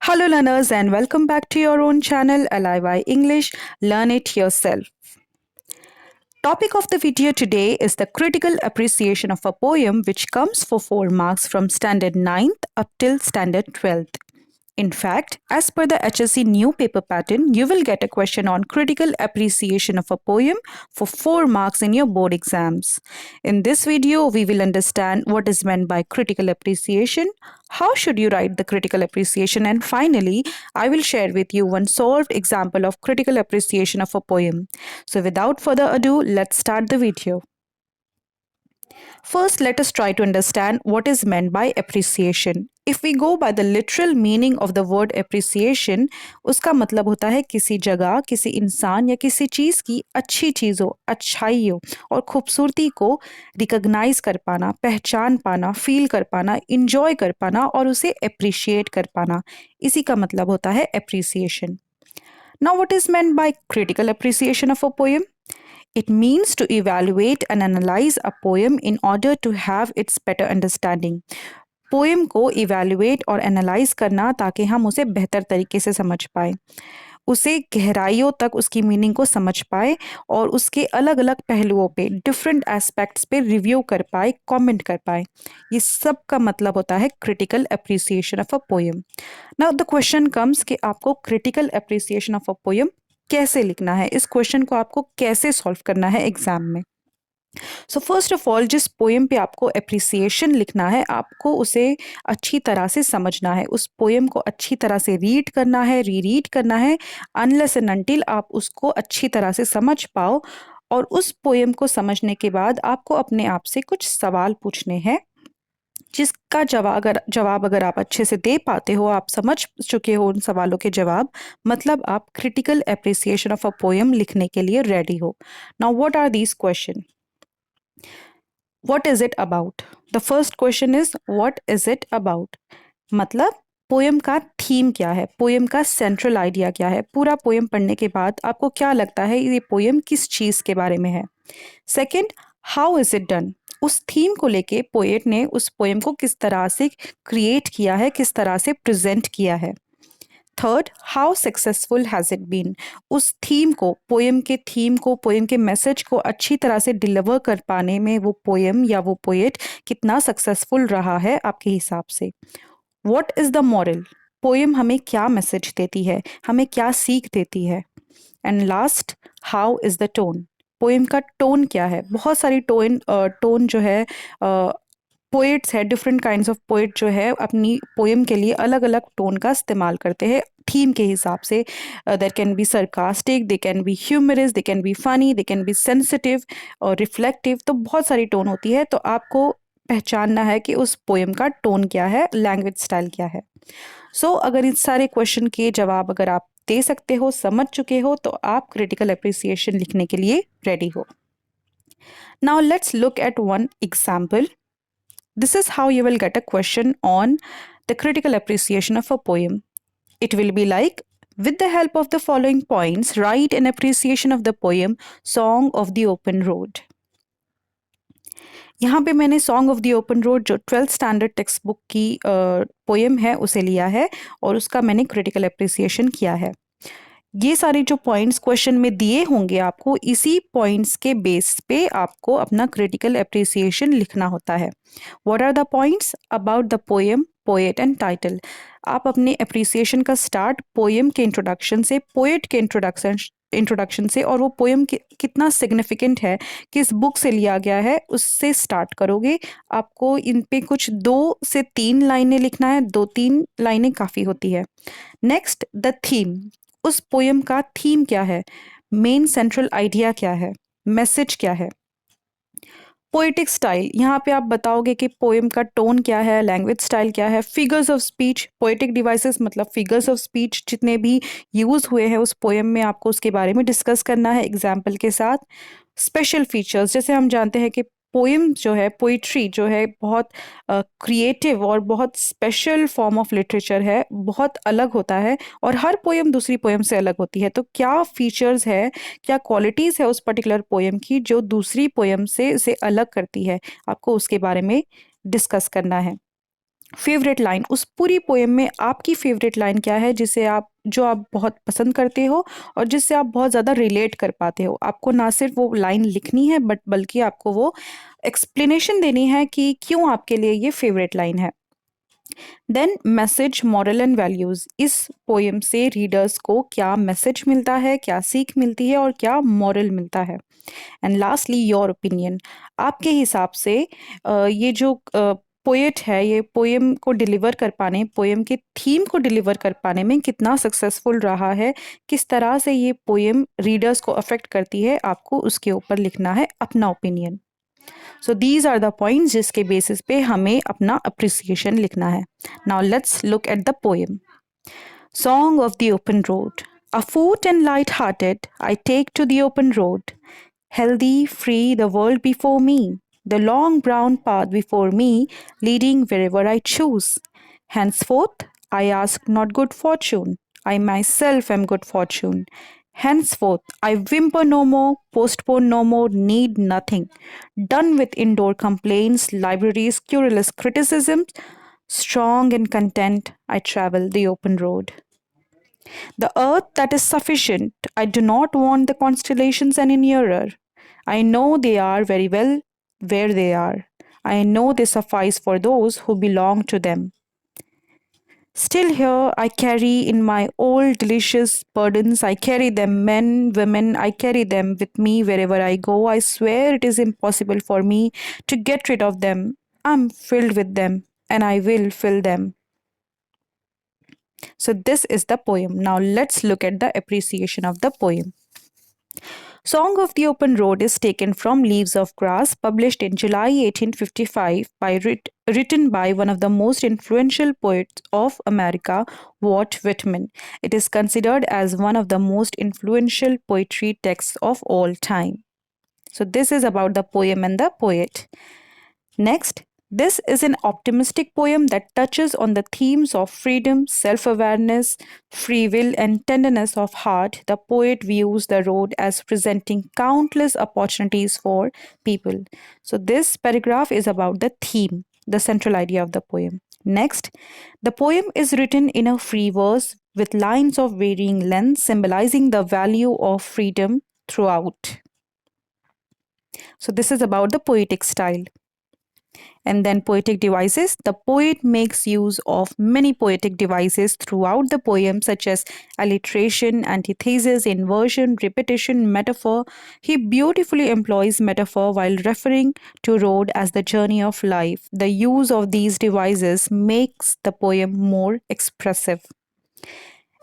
Hello, learners, and welcome back to your own channel, LIY English. Learn it yourself. Topic of the video today is the critical appreciation of a poem, which comes for 4 marks from standard 9th up till standard 12th. In fact, as per the HSC new paper pattern, you will get a question on critical appreciation of a poem for 4 marks in your board exams. In this video, we will understand what is meant by critical appreciation, how should you write the critical appreciation, and finally, I will share with you one solved example of critical appreciation of a poem. So without further ado, let's start the video. First, let us try to understand what is meant by appreciation. If we go by the literal meaning of the word appreciation, उसका मतलब होता है किसी जगह, किसी इंसान या किसी चीज़ की अच्छी चीज़ों, अच्छाइयों और खूबसूरती को रिकॉग्नाइज कर पाना, पहचान पाना, फील कर पाना, इंजॉय कर पाना और उसे अप्रिशिएट कर पाना। इसी का मतलब होता है appreciation. Now, what is meant by critical appreciation of a poem? It means to evaluate and analyze a poem in order to have its better understanding. Poem को इवैल्यूएट और एनालाइज करना ताकि हम उसे बेहतर तरीके से समझ पाए, उसे गहराइयों तक उसकी मीनिंग को समझ पाए और उसके अलग अलग पहलुओं पे डिफरेंट एस्पेक्ट्स पे रिव्यू कर पाए, कमेंट कर पाए। ये सब का मतलब होता है critical appreciation of a poem. Now the question comes कि आपको critical appreciation of a poem कैसे लिखना है, इस क्वेश्चन को आपको कैसे सॉल्व करना है एग्जाम में। सो फर्स्ट ऑफ ऑल, जिस पोएम पे आपको अप्रिसिएशन लिखना है, आपको उसे अच्छी तरह से समझना है, उस पोएम को अच्छी तरह से रीड करना है, रीड करना है, अनलेस एंड अनटिल आप उसको अच्छी तरह से समझ पाओ। और उस पोएम को समझने के बाद आपको अपने आप से कुछ सवाल पूछने हैं, जिसका जवाब अगर आप अच्छे से दे पाते हो, आप समझ चुके हो उन सवालों के जवाब, मतलब आप critical appreciation of a poem लिखने के लिए रेडी हो। Now what are these question? What is it about? The first question is what is it about? मतलब पोएम का थीम क्या है, पोएम का सेंट्रल आइडिया क्या है। पूरा पोएम पढ़ने के बाद आपको क्या लगता है ये पोएम किस चीज़ के बारे में है। Second, how is it done? उस थीम को लेके पोएट ने उस पोएम को किस तरह से क्रिएट किया है, किस तरह से प्रेजेंट किया है। Third, how successful has it been? उस थीम को, पोएम के थीम को, पोएम के मैसेज को अच्छी तरह से डिलीवर कर पाने में वो पोएम या वो पोएट कितना सक्सेसफुल रहा है आपके हिसाब से। What is the moral? Poem हमें क्या मैसेज देती है, हमें क्या सीख देती है। And last, how is the tone? Poem का टोन क्या है। बहुत सारी टोन जो है, पोएट्स है, डिफरेंट काइंड्स ऑफ पोएट जो है अपनी पोएम के लिए अलग अलग टोन का इस्तेमाल करते हैं थीम के हिसाब से। There can be sarcastic, they can be humorous, they can be funny, they can be sensitive और रिफ्लेक्टिव। तो बहुत सारी टोन होती है, तो आपको पहचानना है कि उस पोएम का टोन क्या है, लैंग्वेज स्टाइल क्या है। अगर इस सारे क्वेश्चन के जवाब अगर आप दे सकते हो, समझ चुके हो, तो आप क्रिटिकल अप्रिसिएशन लिखने के लिए रेडी हो। Now let's look eight one example. This is how you will get a question on the critical appreciation of a poem. It will be like, with the help of the following points, write an appreciation of the poem Song of the Open Road. यहाँ पे मैंने song of the open road जो 12th standard text book की poem है उसे लिया है और उसका मैंने क्रिटिकल अप्रिसिएशन किया है। ये सारे जो पॉइंट्स क्वेश्चन में दिए होंगे, आपको इसी पॉइंट्स के बेस पे आपको अपना क्रिटिकल अप्रिसिएशन लिखना होता है। What are the points? About the poem, poet and title. आप अपने अप्रिसिएशन का स्टार्ट पोएम के इंट्रोडक्शन से, पोएट के इंट्रोडक्शन से, और वो पोएम कितना सिग्निफिकेंट है, किस बुक से लिया गया है, उससे स्टार्ट करोगे। आपको इन पे कुछ 2 से 3 लाइनें लिखना है, 2-3 लाइनें काफ़ी होती है। Next, the theme. उस पोएम का थीम क्या है, मेन सेंट्रल आइडिया क्या है, मैसेज क्या है। पोएटिक स्टाइल, यहाँ पे आप बताओगे कि पोएम का टोन क्या है, लैंग्वेज स्टाइल क्या है। Figures of speech, poetic devices मतलब फिगर्स ऑफ स्पीच जितने भी यूज़ हुए हैं उस पोएम में, आपको उसके बारे में डिस्कस करना है एग्जाम्पल के साथ। स्पेशल फीचर्स, जैसे हम जानते हैं कि पोएम जो है, पोइट्री जो है, बहुत क्रिएटिव और बहुत स्पेशल फॉर्म ऑफ लिटरेचर है, बहुत अलग होता है और हर पोएम दूसरी पोएम से अलग होती है। तो क्या फीचर्स है, क्या क्वालिटीज़ है उस पर्टिकुलर पोएम की जो दूसरी पोएम से इसे अलग करती है, आपको उसके बारे में डिस्कस करना है। फेवरेट लाइन, उस पूरी पोएम में आपकी फेवरेट लाइन क्या है जिसे आप जो आप बहुत पसंद करते हो और जिससे आप बहुत ज़्यादा रिलेट कर पाते हो? आपको ना सिर्फ वो लाइन लिखनी है बट बल्कि आपको वो एक्सप्लेनेशन देनी है कि क्यों आपके लिए ये फेवरेट लाइन है। Then message, moral and values, इस पोएम से रीडर्स को क्या मैसेज मिलता है, क्या सीख मिलती है और क्या मॉरल मिलता है। एंड लास्टली योर ओपिनियन, आपके हिसाब से ये जो पोएट है ये पोएम को डिलीवर कर पाने, पोएम के थीम को डिलीवर कर पाने में कितना सक्सेसफुल रहा है, किस तरह से ये पोएम रीडर्स को अफेक्ट करती है, आपको उसके ऊपर लिखना है अपना opinion. So these are the points जिसके बेसिस पे हमें अपना अप्रिसिएशन लिखना है। Now let's look at the poem. Song of the Open Road. Afoot and light-hearted, I take to the open road. Healthy, free, the world before me. The long brown path before me, leading wherever I choose. Henceforth, I ask not good fortune. I myself am good fortune. Henceforth, I whimper no more, postpone no more, need nothing. Done with indoor complaints, libraries, querulous criticisms, strong and content, I travel the open road. The earth that is sufficient. I do not want the constellations any nearer. I know they are very well where they are. I know they suffice for those who belong to them. Still here I carry in my old delicious burdens. I carry them, men, women, I carry them with me wherever I go. I swear it is impossible for me to get rid of them. I'm filled with them, and I will fill them. So, this is the poem. Now, let's look at the appreciation of the poem. Song of the Open Road is taken from Leaves of Grass, published in July 1855, written by one of the most influential poets of America, Walt Whitman. It is considered as one of the most influential poetry texts of all time. So, this is about the poem and the poet. Next, this is an optimistic poem that touches on the themes of freedom, self awareness, free will, and tenderness of heart. The poet views the road as presenting countless opportunities for people. So, this paragraph is about the theme, the central idea of the poem. Next, the poem is written in a free verse with lines of varying length, symbolizing the value of freedom throughout. So, this is about the poetic style. And then poetic devices. The poet makes use of many poetic devices throughout the poem, such as alliteration, antithesis, inversion, repetition, metaphor. He beautifully employs metaphor while referring to road as the journey of life. The use of these devices makes the poem more expressive.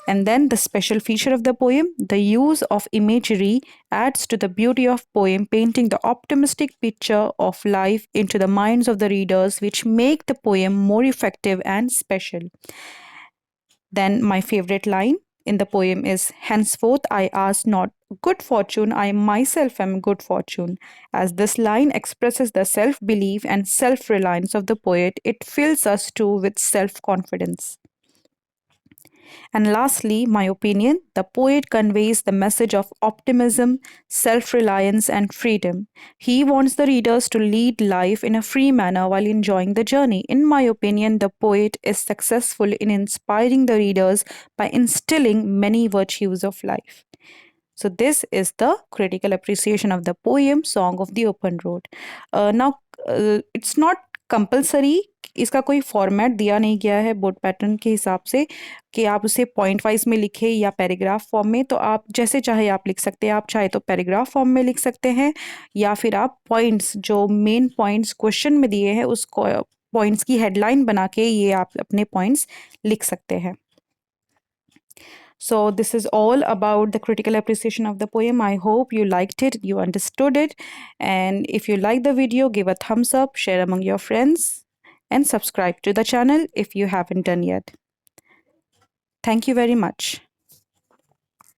And then the special feature of the poem, the use of imagery adds to the beauty of poem, painting the optimistic picture of life into the minds of the readers, which make the poem more effective and special. Then my favorite line in the poem is, henceforth I ask not good fortune, I myself am good fortune. As this line expresses the self-belief and self-reliance of the poet, it fills us too with self-confidence. And lastly, my opinion, the poet conveys the message of optimism, self reliance, and freedom. He wants the readers to lead life in a free manner while enjoying the journey. In my opinion, the poet is successful in inspiring the readers by instilling many virtues of life. So, this is the critical appreciation of the poem Song of the Open Road. It's not compulsory, इसका कोई format दिया नहीं गया है board pattern के हिसाब से कि आप उसे पॉइंट वाइज में लिखें या पैराग्राफ फॉर्म में, तो आप जैसे चाहे आप लिख सकते हैं। आप चाहे तो पैराग्राफ फॉर्म में लिख सकते हैं या फिर आप पॉइंट्स जो मेन पॉइंट्स क्वेश्चन में दिए हैं उस पॉइंट्स की हेडलाइन बना के ये आप अपने पॉइंट्स लिख सकते हैं। So, this is all about the critical appreciation of the poem. I hope you liked it, you understood it. And if you like the video, give a thumbs up, share among your friends, and subscribe to the channel if you haven't done yet. Thank you very much.